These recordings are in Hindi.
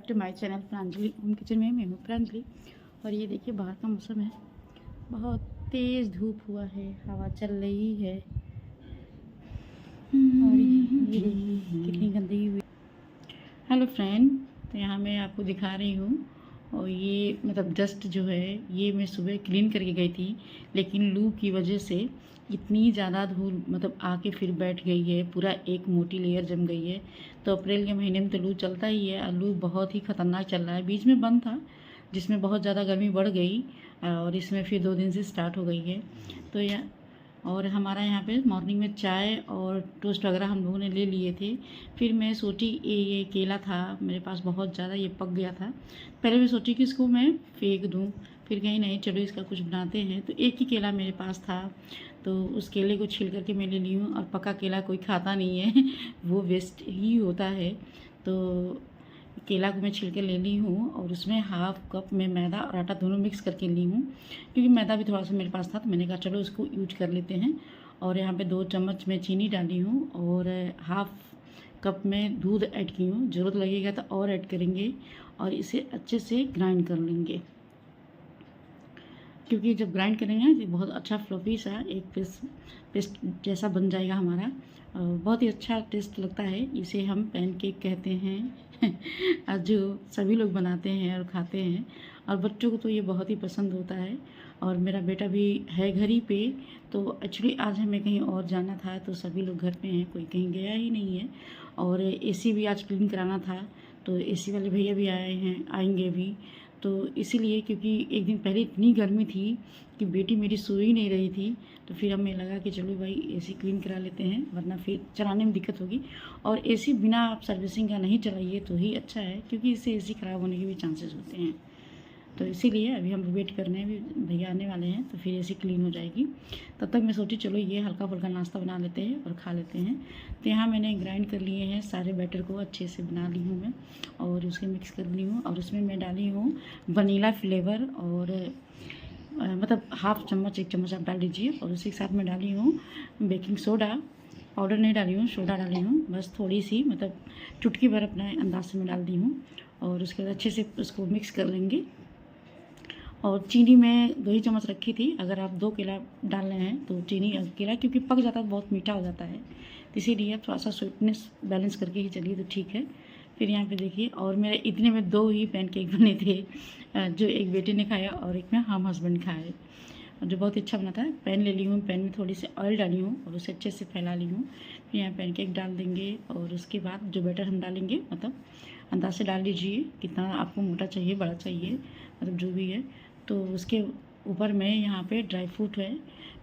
Back to my channel Pranjali home kitchen में। मैं हूँ प्रांजलि। और ये देखिए बाहर का मौसम है, बहुत तेज़ धूप हुआ है, हवा चल रही है और ये देखिए कितनी गंदगी हुई। हेलो फ्रेंड, तो यहाँ मैं आपको दिखा रही हूँ। और ये मतलब डस्ट जो है ये मैं सुबह क्लीन करके गई थी, लेकिन लू की वजह से इतनी ज़्यादा धूल मतलब आके फिर बैठ गई है, पूरा एक मोटी लेयर जम गई है। तो अप्रैल के महीने में तो लू चलता ही है और लू बहुत ही ख़तरनाक चल रहा है। बीच में बंद था जिसमें बहुत ज़्यादा गर्मी बढ़ गई और इसमें फिर 2 दिन से स्टार्ट हो गई है। तो यह और हमारा यहाँ पे मॉर्निंग में चाय और टोस्ट वगैरह हम लोगों ने ले लिए थे। फिर मैं सोची ये केला था मेरे पास बहुत ज़्यादा, ये पक गया था। पहले मैं सोची कि इसको मैं फेंक दूँ, फिर कहीं नहीं चलो इसका कुछ बनाते हैं। तो एक ही केला मेरे पास था, तो उस केले को छील करके मैं ले ली हूँ। और पका केला कोई खाता नहीं है वो वेस्ट ही होता है। तो केला को मैं छील के ले ली हूँ और उसमें हाफ कप में मैदा और आटा दोनों मिक्स करके ली हूँ, क्योंकि मैदा भी थोड़ा सा मेरे पास था तो मैंने कहा चलो इसको यूज कर लेते हैं। और यहाँ पे 2 चम्मच में चीनी डाली हूँ और हाफ कप में दूध ऐड की हूँ। ज़रूरत लगेगा तो और ऐड करेंगे और इसे अच्छे से ग्राइंड कर लेंगे, क्योंकि जब ग्राइंड करेंगे तो बहुत अच्छा फ्लफी सा एक पेस्ट जैसा बन जाएगा हमारा। बहुत ही अच्छा टेस्ट लगता है। इसे हम पैनकेक कहते हैं और जो सभी लोग बनाते हैं और खाते हैं, और बच्चों को तो ये बहुत ही पसंद होता है। और मेरा बेटा भी है घर ही पे। तो एक्चुअली आज हमें कहीं और जाना था, तो सभी लोग घर पे हैं, कोई कहीं गया ही नहीं है। और एसी भी आज क्लीन कराना था, तो एसी वाले भैया भी आए हैं, आएंगे भी। तो इसीलिए क्योंकि एक दिन पहले इतनी गर्मी थी कि बेटी मेरी सो ही नहीं रही थी, तो फिर हमें लगा कि चलो भाई एसी क्लीन करा लेते हैं, वरना फिर चलाने में दिक्कत होगी। और एसी बिना आप सर्विसिंग का नहीं चलाइए तो ही अच्छा है, क्योंकि इससे एसी ख़राब होने के भी चांसेस होते हैं। तो इसीलिए अभी हम वेट करने हैं, भी भैया आने वाले हैं तो फिर एसी क्लीन हो जाएगी। तब तक मैं सोची चलो ये हल्का फुल्का नाश्ता बना लेते हैं और खा लेते हैं। तो यहाँ मैंने ग्राइंड कर लिए हैं, सारे बैटर को अच्छे से बना ली हूँ मैं और उसके मिक्स कर ली हूँ। और उसमें मैं डाली हूँ वनीला फ्लेवर और मतलब हाफ चम्मच 1 चम्मच आप डाल दीजिए। और उसी के साथ मैं डाली हूँ बेकिंग सोडा, पाउडर नहीं डाली हूँ, सोडा डाली हूँ बस थोड़ी सी, मतलब चुटकी भर अपने अंदाज से मैं डाल दी हूँ। और उसके बाद अच्छे से उसको मिक्स कर लेंगे। और चीनी मैं 2 ही चम्मच रखी थी। अगर आप 2 केला डाल रहे हैं तो चीनी केला क्योंकि पक जाता है तो बहुत मीठा हो जाता है, तो इसीलिए आप थोड़ा सा स्वीटनेस बैलेंस करके ही चलिए तो ठीक है। फिर यहाँ पे देखिए, और मेरे इतने में 2 ही पैनकेक बने थे, जो एक बेटे ने खाया और एक में हम हस्बैंड खाए, जो बहुत अच्छा बना था। पैन ले ली हूँ, पैन में थोड़ी सी ऑयल डाली हूँ और उसे अच्छे से फैला ली हूँ। फिर यहाँ पैनकेक डाल देंगे और उसके बाद जो बैटर हम डालेंगे, मतलब अंदाज से डाल लीजिए कितना आपको मोटा चाहिए, बड़ा चाहिए, मतलब जो भी है। तो उसके ऊपर मैं यहाँ पे ड्राई फ्रूट है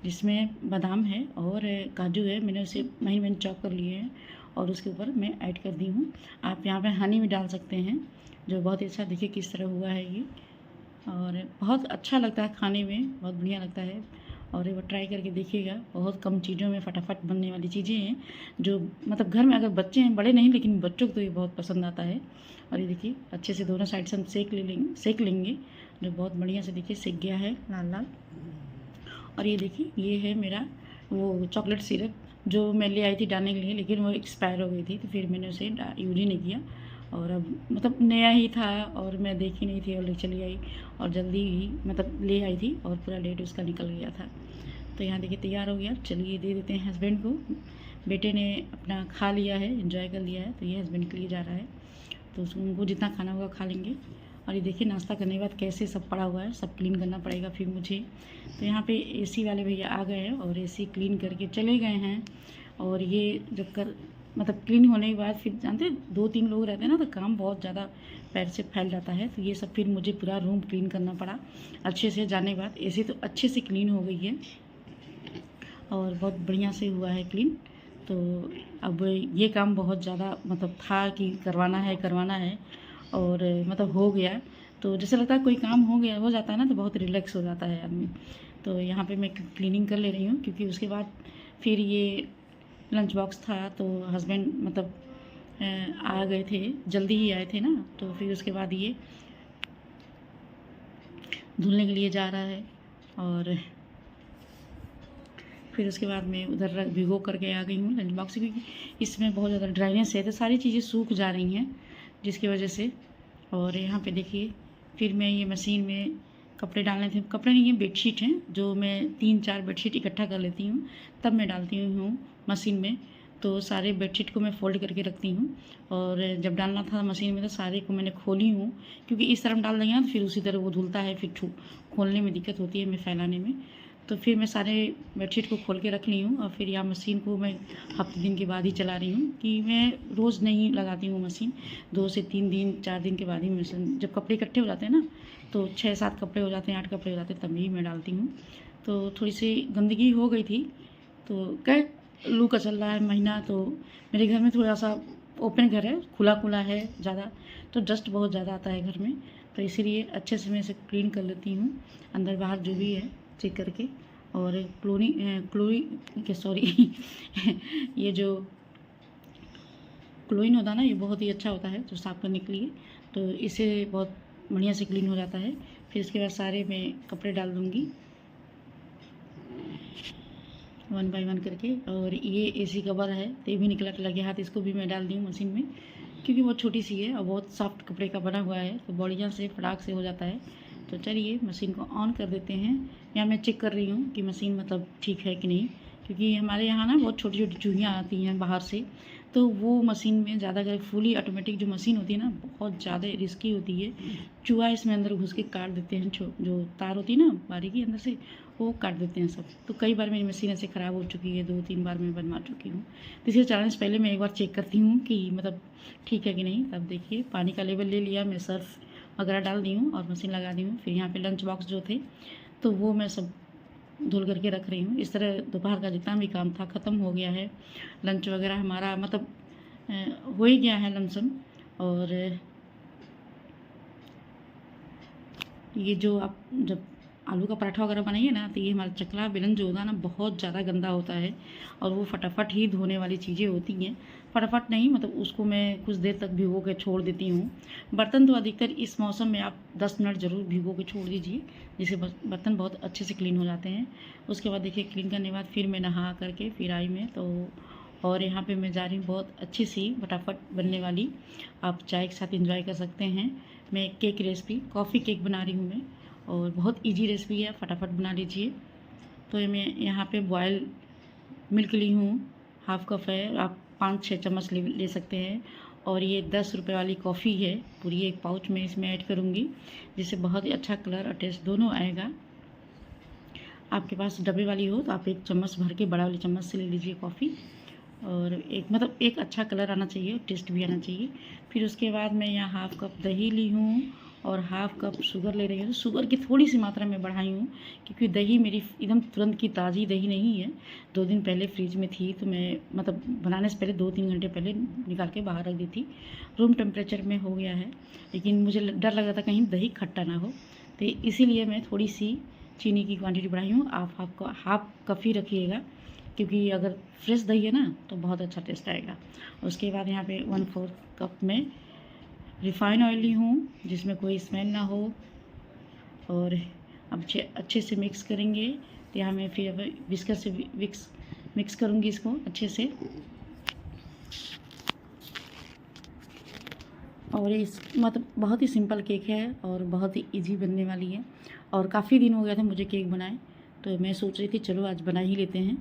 जिसमें बादाम है और काजू है, मैंने उसे महीन महीन चॉप कर लिए हैं और उसके ऊपर मैं ऐड कर दी हूँ। आप यहाँ पे हनी भी डाल सकते हैं, जो बहुत ही अच्छा, देखिए किस तरह हुआ है ये, और बहुत अच्छा लगता है खाने में, बहुत बढ़िया लगता है। और एक बार ट्राई करके देखिएगा, बहुत कम चीज़ों में फटाफट बनने वाली चीज़ें हैं, जो मतलब घर में अगर बच्चे हैं, बड़े नहीं लेकिन बच्चों को तो ये बहुत पसंद आता है। और ये देखिए अच्छे से दोनों साइड से हम सेक लेंगे, जो बहुत बढ़िया से देखिए सेक गया है लाल लाल। और ये देखिए ये है मेरा वो चॉकलेट सिरप जो मैं ले आई थी डालने के लिए, लेकिन वो एक्सपायर हो गई थी, तो फिर मैंने उसे यूज ही नहीं किया। और अब मतलब नया ही था और मैं देखी नहीं थी और ले चली आई, और जल्दी ही मतलब ले आई थी और पूरा डेट उसका निकल गया था। तो यहाँ देखिए तैयार हो गया, चलिए दे देते हैं हस्बैंड को। बेटे ने अपना खा लिया है, एंजॉय कर लिया है, तो ये हस्बैंड के लिए जा रहा है, तो उनको जितना खाना होगा खा लेंगे। और ये देखिए नाश्ता करने के बाद कैसे सब पड़ा हुआ है, सब क्लीन करना पड़ेगा फिर मुझे। तो यहाँ पे एसी वाले भैया आ गए हैं और एसी क्लीन करके चले गए हैं। और ये जब मतलब क्लीन होने के बाद फिर जानते हैं 2-3 लोग रहते हैं ना, तो काम बहुत ज़्यादा पैर से फैल जाता है। तो ये सब फिर मुझे पूरा रूम क्लीन करना पड़ा अच्छे से। जाने के बाद एसी तो अच्छे से क्लीन हो गई है और बहुत बढ़िया से हुआ है क्लीन। तो अब ये काम बहुत ज़्यादा मतलब था कि करवाना है और मतलब हो गया, तो जैसे लगता है कोई काम हो जाता है ना, तो बहुत रिलैक्स हो जाता है आदमी। तो यहाँ पे मैं क्लीनिंग कर ले रही हूँ, क्योंकि उसके बाद फिर ये लंच बॉक्स था, तो हस्बैंड मतलब आ गए थे, जल्दी ही आए थे ना, तो फिर उसके बाद ये धुलने के लिए जा रहा है। और फिर उसके बाद मैं उधर भिगो करके आ गई हूँ लंच बॉक्स, क्योंकि इसमें बहुत ज़्यादा ड्राइनेस है, तो सारी चीज़ें सूख जा रही हैं, जिसकी वजह से और यहाँ पे देखिए फिर मैं ये मशीन में कपड़े डालने थे, कपड़े नहीं, ये बेडशीट हैं जो मैं 3-4 बेडशीट इकट्ठा कर लेती हूँ, तब मैं डालती हूँ मशीन में। तो सारे बेडशीट को मैं फ़ोल्ड करके रखती हूँ, और जब डालना था मशीन में तो सारे को मैंने खोली हूँ, क्योंकि इस तरह डाल देंगे ना तो फिर उसी तरह वो धुलता है, फिर खोलने में दिक्कत होती है, मैं फैलाने में। तो फिर मैं सारे बेडशीट को खोल के रख ली हूँ, और फिर यहाँ मशीन को मैं हफ्ते दिन के बाद ही चला रही हूँ, कि मैं रोज़ नहीं लगाती हूँ मशीन, 2 से 3 दिन 4 दिन के बाद ही मशीन, जब कपड़े इकट्ठे हो जाते हैं ना तो 6-7 कपड़े हो जाते हैं, 8 कपड़े हो जाते हैं, तभी मैं डालती हूँ। तो थोड़ी सी गंदगी हो गई थी, तो क्या लू का चल रहा है महीना, तो मेरे घर में थोड़ा सा ओपन घर है, खुला खुला है ज़्यादा, तो डस्ट बहुत ज़्यादा आता है घर में, तो इसीलिए अच्छे से मैं इसे क्लीन कर लेती हूँ, अंदर बाहर जो भी है चेक करके। और सॉरी ये जो क्लोरीन होता है ना, ये बहुत ही अच्छा होता है जो साफ़ करने के लिए, तो इससे बहुत बढ़िया से क्लीन हो जाता है। फिर इसके बाद सारे मैं कपड़े डाल दूँगी 1 बाय 1 करके। और ये एसी कवर है तो ये भी निकला लगे हाथ, इसको भी मैं डाल दी हूँ मशीन में, क्योंकि बहुत छोटी सी है और बहुत सॉफ्ट कपड़े का बना हुआ है, तो बढ़िया से फटाक से हो जाता है। तो चलिए मशीन को ऑन कर देते हैं। यहाँ मैं चेक कर रही हूँ कि मशीन मतलब ठीक है कि नहीं, क्योंकि हमारे यहाँ ना बहुत छोटी छोटी चूहियाँ आती हैं बाहर से, तो वो मशीन में ज़्यादा अगर फुली ऑटोमेटिक जो मशीन होती है ना, बहुत ज़्यादा रिस्की होती है। चूहा इसमें अंदर घुस के काट देते हैं, जो तार होती है ना बारीकी अंदर से, वो काट देते हैं सब। तो कई बार मेरी मशीन ऐसे ख़राब हो चुकी है, 2-3 बार मैं बनवा चुकी हूँ। तो इसलिए चलाने से पहले मैं एक बार चेक करती हूँ कि मतलब ठीक है कि नहीं। तब देखिए पानी का लेवल ले लिया, मैं सर्फ वगैरह डाल दी हूँ और मशीन लगा दी हूँ। फिर यहाँ पे लंच बॉक्स जो थे तो वो मैं सब धुल करके रख रही हूँ। इस तरह दोपहर का जितना भी काम था ख़त्म हो गया है, लंच वगैरह हमारा मतलब हो ही गया है लमसम। और ये जो आप जब आलू का पराठा वगैरह बनाइए ना, तो ये हमारा चकला बेलन जो होता है ना, बहुत ज़्यादा गंदा होता है, और वो फटाफट ही धोने वाली चीज़ें होती हैं। फटाफट नहीं, मतलब उसको मैं कुछ देर तक भिगो के छोड़ देती हूँ। बर्तन तो अधिकतर इस मौसम में आप 10 मिनट ज़रूर भिगो के छोड़ दीजिए, जिससे बर्तन बहुत अच्छे से क्लीन हो जाते हैं। उसके बाद देखिए क्लीन करने के बाद फिर मैं नहा करके फिर आई मैं तो, और यहाँ पे मैं जा रही हूँ बहुत अच्छी सी फटाफट बनने वाली, आप चाय के साथ एंजॉय कर सकते हैं। मैं केक रेसिपी कॉफ़ी केक बना रही हूँ मैं, और बहुत इजी रेसिपी है, फटाफट बना लीजिए। तो मैं यहाँ पे बॉयल मिल्क ली हूँ, हाफ़ कप है, आप 5-6 चम्मच ले सकते हैं। और ये 10 रुपये वाली कॉफ़ी है, पूरी एक पाउच में इसमें ऐड करूँगी, जिससे बहुत ही अच्छा कलर और टेस्ट दोनों आएगा। आपके पास डब्बे वाली हो तो आप 1 चम्मच भर के बड़ा वाली चम्मच से ले लीजिए कॉफ़ी, और एक अच्छा कलर आना चाहिए, टेस्ट भी आना चाहिए। फिर उसके बाद मैं यहाँ हाफ़ कप दही ली हूँ और हाफ़ कप शुगर ले रही हूँ। शुगर की थोड़ी सी मात्रा में बढ़ाई हूँ, क्योंकि दही मेरी एकदम तुरंत की ताज़ी दही नहीं है, 2 दिन पहले फ्रिज में थी, तो मैं मतलब बनाने से पहले 2-3 घंटे पहले निकाल के बाहर रख दी थी। रूम टेम्परेचर में हो गया है, लेकिन मुझे डर लग रहा था कहीं दही खट्टा ना हो, तो इसीलिए मैं थोड़ी सी चीनी की क्वांटिटी बढ़ाई हूँ। आप हाफ़ कप ही रखिएगा, क्योंकि अगर फ्रेश दही है ना तो बहुत अच्छा टेस्ट आएगा। उसके बाद यहाँ पे 1/4 कप में रिफ़ाइन ऑयल ली हूँ, जिसमें कोई स्मेल ना हो, और अब अच्छे से मिक्स करेंगे। तो यहाँ मैं फिर विस्कर से मिक्स करूँगी इसको अच्छे से। और इस मतलब बहुत ही सिंपल केक है और बहुत ही इजी बनने वाली है, और काफ़ी दिन हो गया था मुझे केक बनाए, तो मैं सोच रही थी चलो आज बना ही लेते हैं।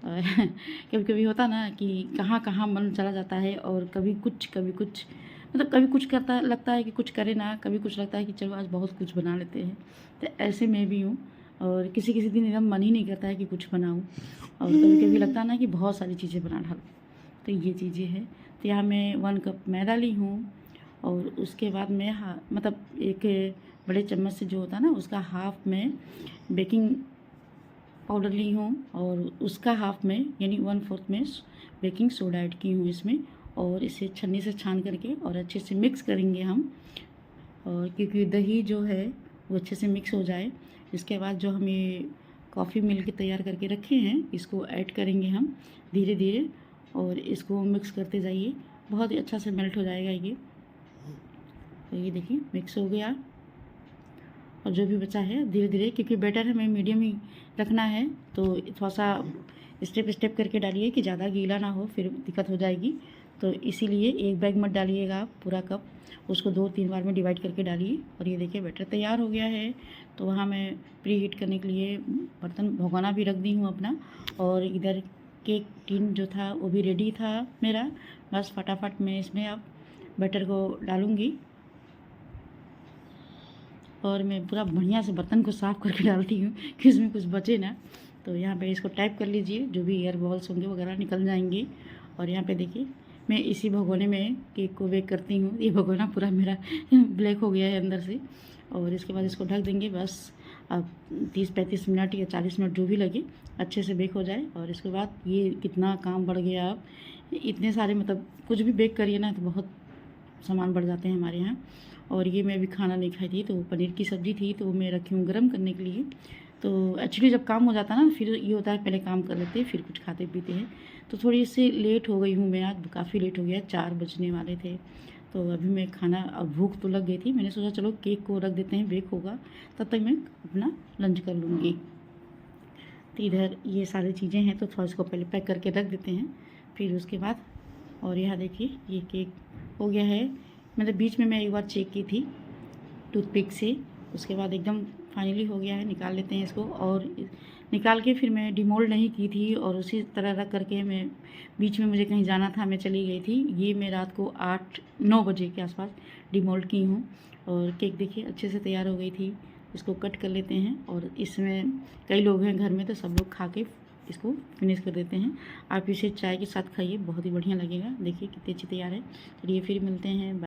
कभी कभी होता ना कि कहाँ कहाँ मन चला जाता है, और कभी कुछ मतलब कभी कुछ करता लगता है कि कुछ करे ना, कभी कुछ लगता है कि चलो आज बहुत कुछ बना लेते हैं। तो ऐसे मैं भी हूँ, और किसी किसी दिन एकदम मन ही नहीं करता है कि कुछ बनाऊँ, और कभी कभी लगता है ना कि बहुत सारी चीज़ें बना डालूँ। तो ये चीज़ें हैं। तो यहाँ मैं 1 कप मैदा ली हूँ, और उसके बाद मैं मतलब एक बड़े चम्मच से जो होता है ना, उसका हाफ़ में बेकिंग पाउडर ली हूँ, और उसका हाफ़ में यानी 1/4 में बेकिंग सोडा ऐड की हूँ इसमें, और इसे छन्नी से छान करके और अच्छे से मिक्स करेंगे हम, और क्योंकि दही जो है वो अच्छे से मिक्स हो जाए। इसके बाद जो हम ये कॉफ़ी मिल्क तैयार करके रखे हैं, इसको ऐड करेंगे हम धीरे धीरे, और इसको मिक्स करते जाइए, बहुत ही अच्छा से मेल्ट हो जाएगा ये। तो ये देखिए मिक्स हो गया, और जो भी बचा है धीरे धीरे, क्योंकि बैटर हमें मीडियम ही रखना है, तो थोड़ा सा स्टेप करके डालिए कि ज़्यादा गीला ना हो, फिर दिक्कत हो जाएगी। तो इसीलिए एक बैग मत डालिएगा आप पूरा कप, उसको 2-3 बार में डिवाइड करके डालिए। और ये देखिए बैटर तैयार हो गया है। तो वहाँ मैं प्री हीट करने के लिए बर्तन भगोना भी रख दी हूँ अपना, और इधर केक टिन जो था वो भी रेडी था मेरा। बस फटाफट मैं इसमें अब बैटर को डालूँगी, और मैं पूरा बढ़िया से बर्तन को साफ़ करके डालती हूँ कि उसमें कुछ बचे ना। तो यहाँ पे इसको टाइप कर लीजिए, जो भी एयर बॉल्स होंगे वगैरह निकल जाएंगे। और यहाँ पे देखिए मैं इसी भगोने में केक को बेक करती हूँ। ये भगोना पूरा मेरा ब्लैक हो गया है अंदर से। और इसके बाद इसको ढक देंगे, बस अब 30-35 मिनट या 40 मिनट जो भी लगे, अच्छे से बेक हो जाए। और इसके बाद ये कितना काम बढ़ गया, अब इतने सारे मतलब कुछ भी बेक करिए ना तो बहुत सामान बढ़ जाते हैं हमारे यहाँ। और ये मैं अभी खाना नहीं खाई थी, तो पनीर की सब्ज़ी थी, तो मैं रखी हूँ गर्म करने के लिए। तो एक्चुअली जब काम हो जाता है ना, फिर ये होता है पहले काम कर लेते हैं फिर कुछ खाते पीते हैं। तो थोड़ी सी लेट हो गई हूँ मैं, आज काफ़ी लेट हो गया, 4 बजने वाले थे। तो अभी मैं खाना, अब भूख तो लग गई थी, मैंने सोचा चलो केक को रख देते हैं, बेक होगा तब तक मैं अपना लंच कर लूँगी। तो इधर ये सारी चीज़ें हैं, तो थोड़ा इसको पहले पैक करके रख देते हैं, फिर उसके बाद। और यहाँ देखिए ये केक हो गया है, मतलब बीच में मैं एक बार चेक की थी टूथपिक से, उसके बाद एकदम फाइनली हो गया है। निकाल लेते हैं इसको, और निकाल के फिर मैं डिमोल्ड नहीं की थी, और उसी तरह रख करके मैं बीच में मुझे कहीं जाना था, मैं चली गई थी। ये मैं रात को 8-9 बजे के आसपास डिमोल्ड की हूँ। और केक देखिए अच्छे से तैयार हो गई थी। इसको कट कर लेते हैं, और इसमें कई लोग हैं घर में, तो सब लोग खा के इसको फिनिश कर देते हैं। आप इसे चाय के साथ खाइए, बहुत ही बढ़िया लगेगा। देखिए कितनी अच्छी तैयार है। चलिए फिर मिलते हैं।